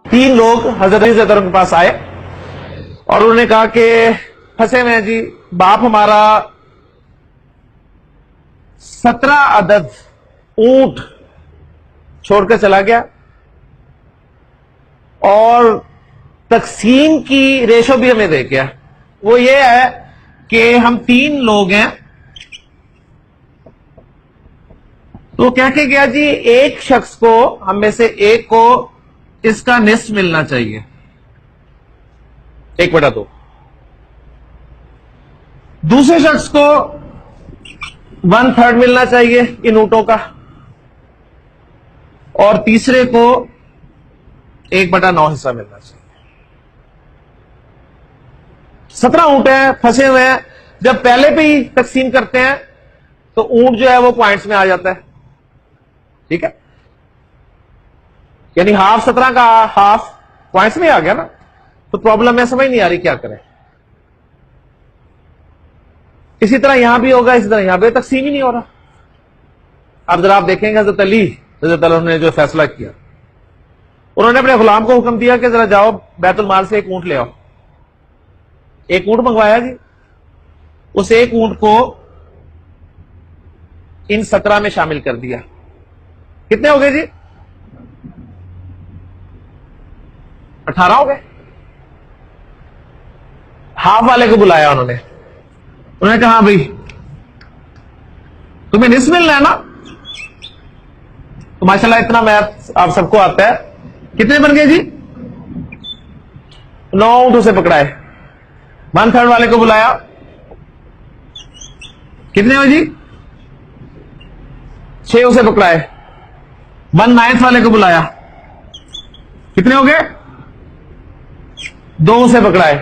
तीन लोग हजरत के पास आए और उन्होंने कहा कि फंसे हुए हैं जी, बाप हमारा 17 अदद ऊंट छोड़कर चला गया और तकसीम की रेशो भी हमें दे गया। वो ये है कि हम 3 लोग हैं, तो क्या कह गया जी, एक शख्स को, हम में से एक को इसका निस्फ मिलना चाहिए, 1/2। दूसरे शख्स को 1/3 मिलना चाहिए इन ऊंटों का, और तीसरे को 1/9 हिस्सा मिलना चाहिए। 17 ऊंट हैं, फंसे हुए हैं। जब पहले पे ही तकसीम करते हैं तो ऊंट जो है वो पॉइंट्स में आ जाता है, ठीक है, यानी हाफ 17 का हाफ पॉइंट्स में आ गया ना। तो प्रॉब्लम है, समझ नहीं आ रही क्या करें। इसी तरह यहां भी होगा, इसी तरह यहां पे तकसीम ही नहीं हो रहा। अब जरा आप देखेंगे हजरत अली रज़ी अल्लाह ने जो फैसला किया, उन्होंने अपने गुलाम को हुक्म दिया कि जरा जाओ बैतुल माल से एक ऊंट ले आओ। एक ऊंट मंगवाया जी, उस एक ऊंट को इन 17 में शामिल कर दिया। कितने हो गए जी? 18 हो गए। हाफ वाले को बुलाया उन्होंने कहा भाई तुम्हें निस्फ मिलना है ना, तो माशाल्लाह इतना मैथ आप सबको आता है। कितने बन गए जी? 9 ऊंट उसे पकड़ाए। 1/3 वाले को बुलाया, कितने हो जी? 6 उसे पकड़ाए। 1/9 वाले को बुलाया, कितने हो गए? 2 उसे पकड़ाए।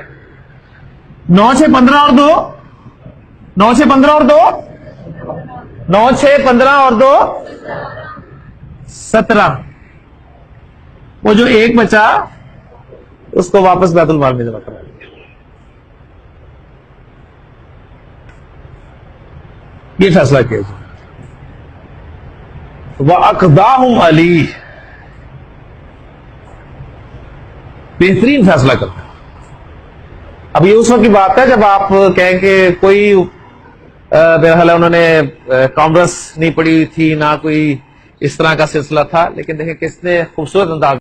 9 6 15 और 2, 9 6 15 और 2, 9 6 15 और 2 17। वो जो एक बचा उसको वापस बैतुल माल में जमा करा दिया। ये फैसला किया जाए। वअक़दाहुम अली, बेहतरीन फैसला करता है। अब ये उस वक्त की बात है जब आप कहें कि कोई बहरहाल उन्होंने कॉमर्स नहीं पढ़ी थी, ना कोई इस तरह का सिलसिला था, लेकिन देखें किसने खूबसूरत अंदाज